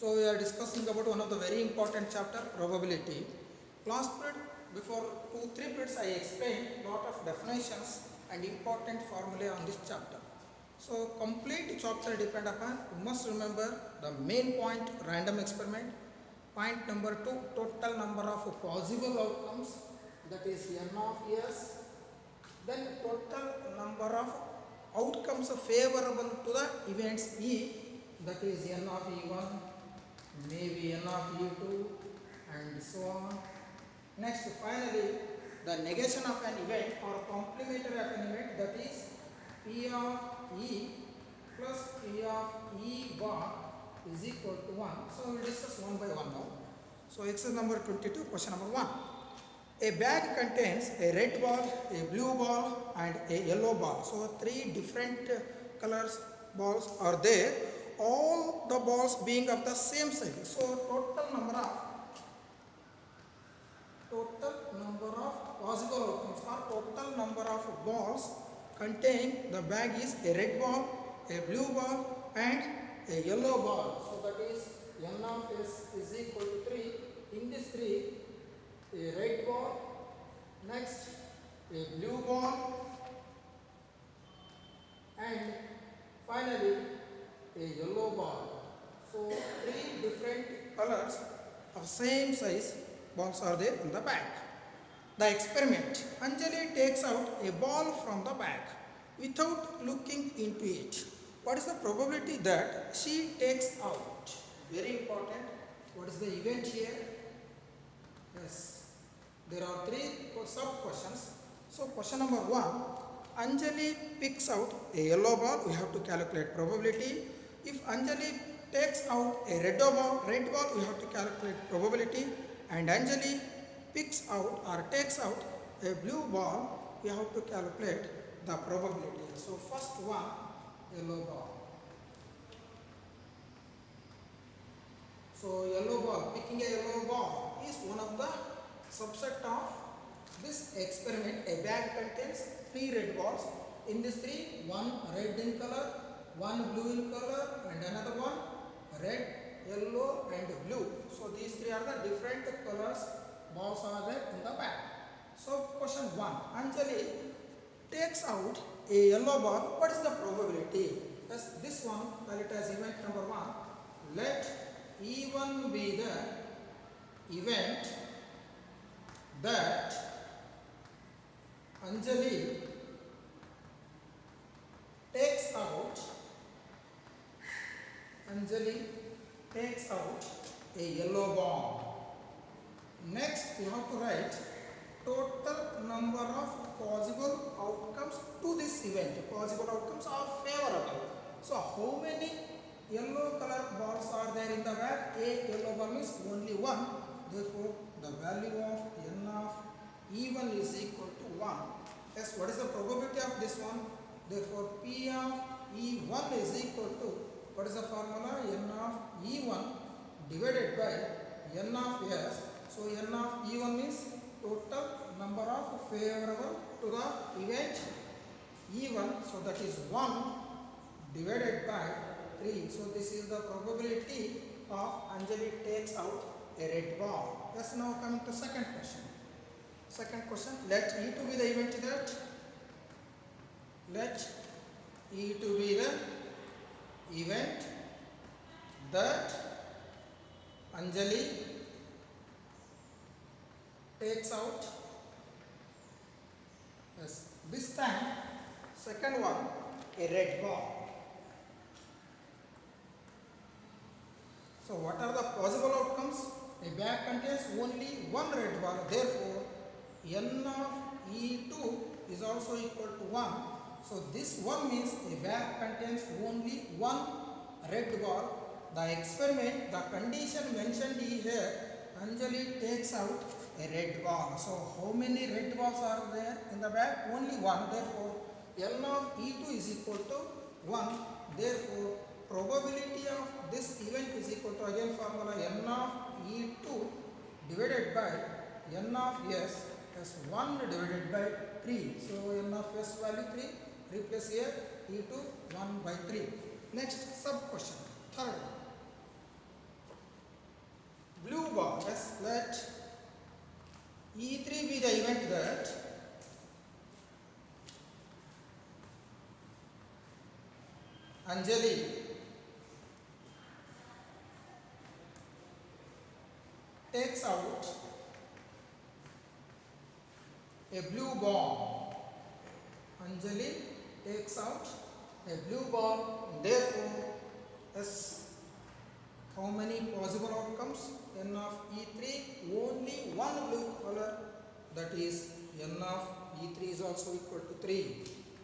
So we are discussing about one of the very important chapter, probability. Last period, before 2-3 periods, I explained lot of definitions and important formulae on this chapter. So complete chapter depend upon, you must remember the main point, random experiment. Point number 2, total number of possible outcomes, that is n of s. Then total number of outcomes favorable to the events E, that is n of E1, maybe n of E2 and so on. Next, finally, the negation of an event or complementary of an event, that is P of E plus P of E bar is equal to 1. So we will discuss one by one now. So exercise number 22, question number 1. A bag contains a red ball, a blue ball and a yellow ball. So 3 different colors balls are there. All the balls being of the same size. So total number of possible outcomes or total number of balls contained the bag is a red ball, a blue ball and a yellow ball. So that is n of s is equal to 3. In this 3, a red ball, next a blue ball and finally a yellow ball. So 3 different colors of same size balls are there in the bag. The experiment, Anjali takes out a ball from the bag without looking into it. What is the probability that she takes out? Very important. What is the event here? Yes, there are 3 sub questions. So question number 1, Anjali picks out a yellow ball. We have to calculate probability. If Anjali takes out a red ball, we have to calculate probability. And Anjali picks out or takes out a blue ball, we have to calculate the probability. So first one, yellow ball. So yellow ball, picking a yellow ball is one of the subset of this experiment. A bag contains 3 red balls. In this 3, one red in color, one blue in color and another one red, yellow and blue. So these 3 are the different colors balls are there in the bag. So question 1, Anjali takes out a yellow ball. What is the probability? Yes, this one, call it as event number 1. Let E1 be the event that Anjali takes out a yellow ball. Next, you have to write total number of possible outcomes to this event. Possible outcomes are favorable. So, how many yellow color balls are there in the bag? A yellow ball means only one. Therefore, the value of n of E1 is equal to 1. Yes, what is the probability of this one? Therefore, P of E1 is equal to, what is the formula? N of E1 divided by n of S. So n of E1 means total number of favorable to the event E1. So that is 1 divided by 3. So this is the probability of Anjali takes out a red ball. Yes, now coming to second question. Second question, let E2 be the event that, let E2 be the event that Anjali takes out, yes, this time second one, a red ball. So what are the possible outcomes? A bag contains only one red ball, therefore n of E2 is also equal to 1. So this one means a bag contains only one red ball. The experiment, the condition mentioned here, Anjali takes out a red ball. So how many red balls are there in the bag? Only one. Therefore, n of E2 is equal to 1. Therefore, probability of this event is equal to, again formula, n of E2 divided by n of S plus 1 divided by 3. So n of S value 3, replace here E2 1 by 3. Next sub question, third one. E3 be the event that Anjali takes out a blue ball. Anjali takes out a blue ball. Therefore, S, how many possible outcomes? N of E3, only one blue color, that is N of E3 is also equal to 3.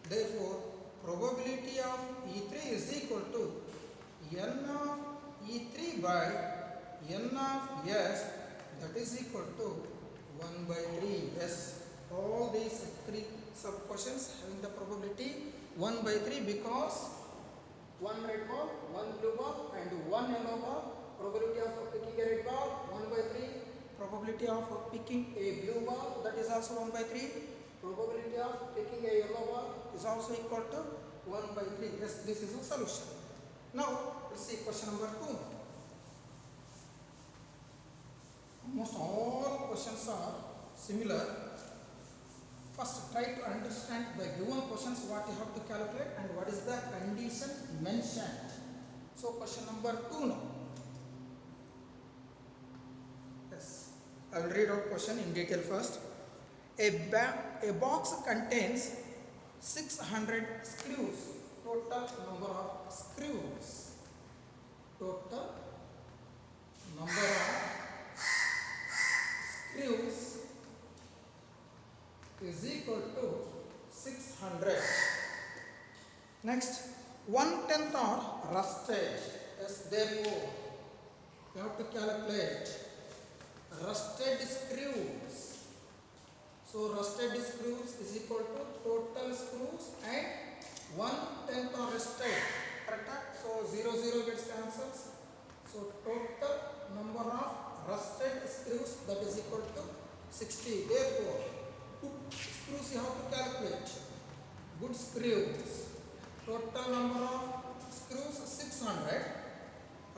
Therefore, probability of E3 is equal to N of E3 by N of S, that is equal to 1 by 3. Yes, all these three sub questions having the probability 1 by 3 because one red ball, one blue ball and one yellow ball. Probability of picking a red ball 1 by 3. Probability of picking a blue ball, that is also 1 by 3. Probability of picking a yellow ball is also equal to 1 by 3. Yes, this is a solution. Now let's see question number 2. Almost all questions are similar. First, try to understand the given questions what you have to calculate and what is the condition mentioned. So, question number 2 now. Yes, I will read out question in detail first. A box contains 600 screws. Total number of screws. Total number of screws is equal to 600. Next, 1/10 are rusted. Yes, therefore, you have to calculate rusted screws. So, rusted screws is equal to total screws and 1/10 are rusted. Correct? So, 0 gets cancelled. So, total number of rusted screws, that is equal to 60. Therefore, good screws you have to calculate. Good screws. Total number of screws 600.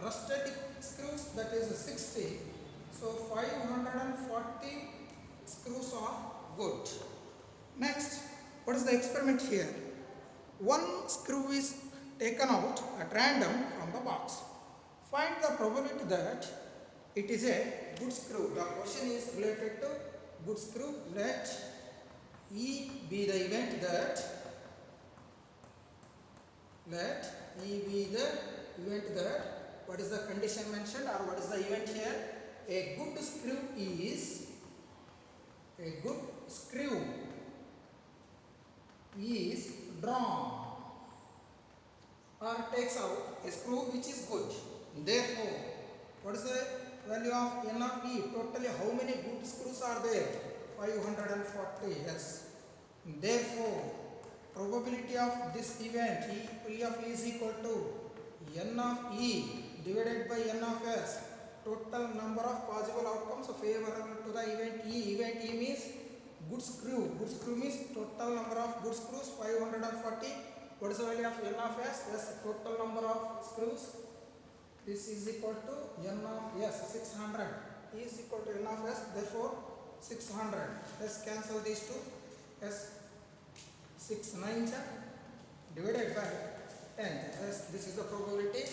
Rusted screws, that is 60. So 540 screws are good. Next, what is the experiment here? One screw is taken out at random from the box. Find the probability that it is a good screw. The question is related to good screw. Let E be the event that what is the condition mentioned or what is the event here? A good screw is drawn or takes out a screw which is good. Therefore, what is the value of N of E? Totally how many good screws are there? 540. Yes. Therefore, probability of this event E of E is equal to N of E divided by N of S. Total number of possible outcomes favorable to the event E. Event E means good screw. Good screw means total number of good screws 540. What is the value of N of S? Yes, total number of screws. This is equal to N of S, 600. E is equal to N of S, therefore 600. Let's cancel these two. S 6 9 divided by 10. Yes, this is the probability.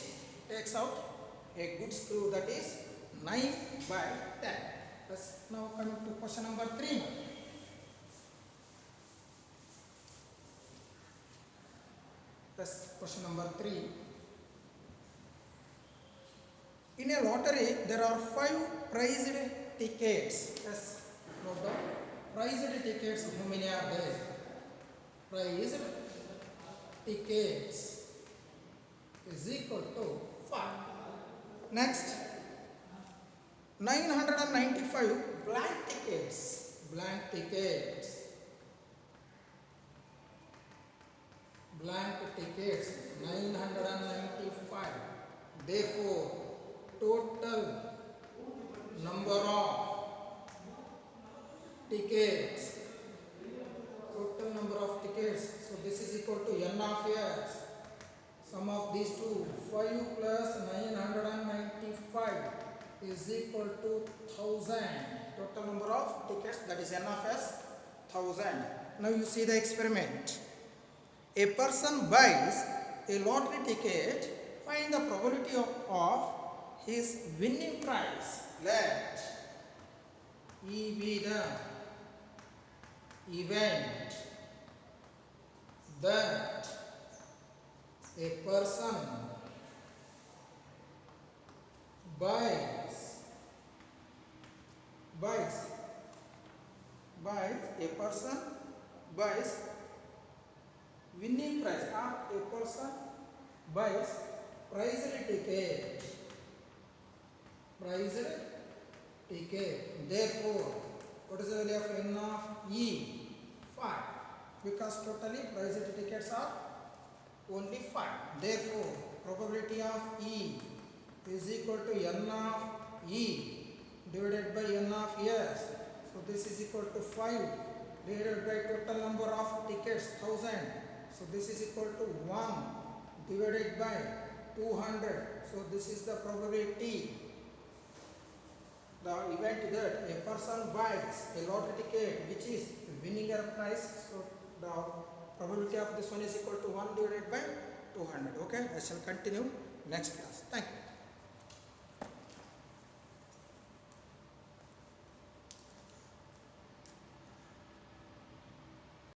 Takes out a good screw, that is 9 by 10. Let's now come to question number 3. That's question number 3. In a lottery, there are 5 prized tickets. Yes, note down. Prized tickets, how many are there? Prized tickets is equal to 5. Next, 995 blank tickets. Blank tickets. Blank tickets, 995. Therefore, total number of tickets. Total number of tickets. So this is equal to N of S. Sum of these two, 5 plus 995 is is equal to 1000. Total number of tickets, that is n of s, 1000. Now you see the experiment. A person buys a lottery ticket. Find the probability of his winning prize. Let E be the event that a person buys a person buys winning prize, or a person buys priced ticket. Therefore, what is the value of n of E? 5. Because totally priced tickets are only 5. Therefore, probability of E is equal to n of E divided by n of S. So this is equal to 5 divided by total number of tickets, 1000. So this is equal to 1 divided by 200. So this is the probability. The event that a person buys a lottery ticket which is winning a prize. So the probability of this one is equal to 1 divided by 200. Okay, I shall continue next class. Thank you.